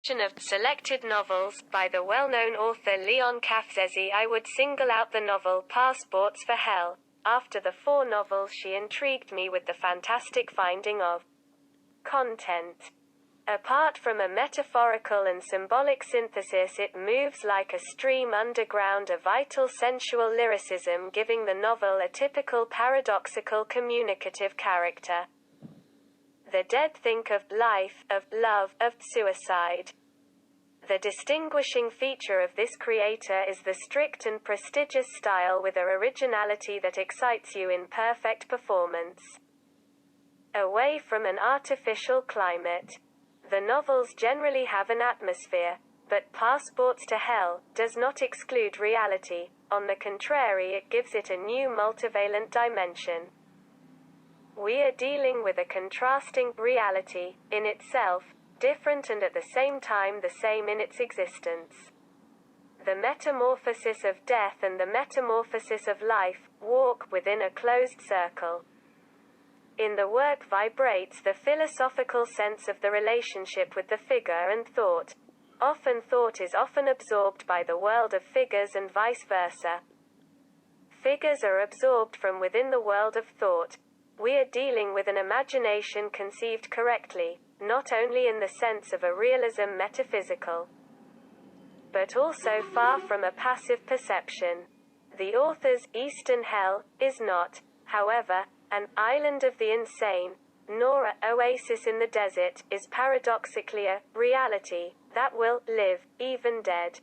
Of selected novels by the well-known author Leon Kafzesi, I would single out the novel Passports for Hell. After the 4 novels, she intrigued me with the fantastic finding of content. Apart from a metaphorical and symbolic synthesis, it moves like a stream underground, a vital sensual lyricism, giving the novel a typical paradoxical communicative character. The dead think of life, of love, of suicide. The distinguishing feature of this creator is the strict and prestigious style with an originality that excites you in perfect performance. Away from an artificial climate. The novels generally have an atmosphere, but Passports to Hell does not exclude reality. On the contrary, it gives it a new multivalent dimension. We are dealing with a contrasting reality, in itself, different and at the same time the same in its existence. The metamorphosis of death and the metamorphosis of life walk within a closed circle. In the work vibrates the philosophical sense of the relationship with the figure and thought. Often thought is often absorbed by the world of figures and vice versa. Figures are absorbed from within the world of thought. We are dealing with an imagination conceived correctly, not only in the sense of a realism metaphysical, but also far from a passive perception. The author's Eastern Hell is not, however, an island of the insane, nor an oasis in the desert, is paradoxically a reality that will live, even dead.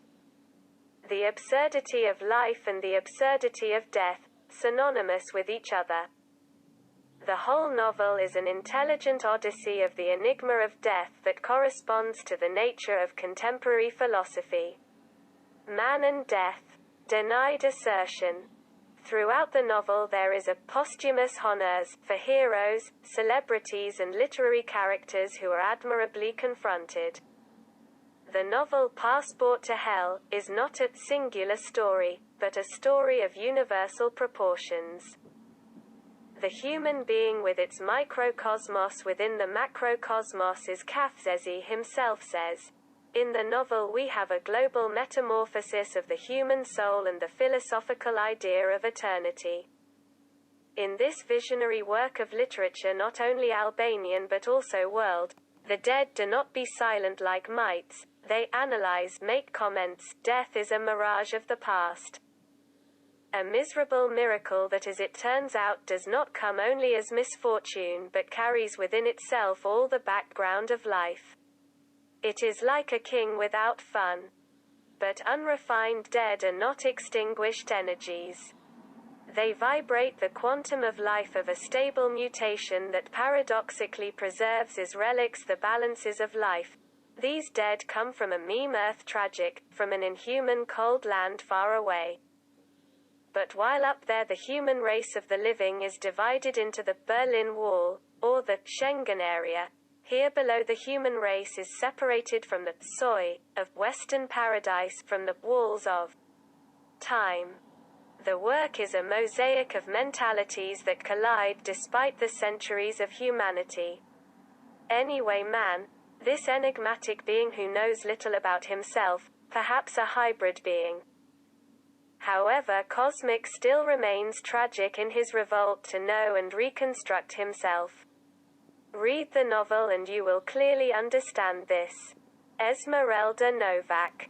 The absurdity of life and the absurdity of death, synonymous with each other. The whole novel is an intelligent odyssey of the enigma of death that corresponds to the nature of contemporary philosophy. Man and death. Denied assertion. Throughout the novel there is a posthumous honneurs for heroes, celebrities and literary characters who are admirably confronted. The novel Passport to Hell is not a singular story, but a story of universal proportions. The human being with its microcosmos within the macrocosmos, as Kafzesi himself says. In the novel we have a global metamorphosis of the human soul and the philosophical idea of eternity. In this visionary work of literature, not only Albanian but also world, the dead do not be silent like mites, they analyze, make comments. Death is a mirage of the past. A miserable miracle that, as it turns out, does not come only as misfortune but carries within itself all the background of life. It is like a king without fun. But unrefined dead are not extinguished energies. They vibrate the quantum of life of a stable mutation that paradoxically preserves as relics the balances of life. These dead come from a meme earth tragic, from an inhuman cold land far away. But while up there the human race of the living is divided into the Berlin Wall, or the Schengen area, here below the human race is separated from the Soi of Western paradise, from the walls of time. The work is a mosaic of mentalities that collide despite the centuries of humanity. Anyway, man, this enigmatic being who knows little about himself, perhaps a hybrid being. However, cosmic, still remains tragic in his revolt to know and reconstruct himself. Read the novel and you will clearly understand this. Esmeralda Novak.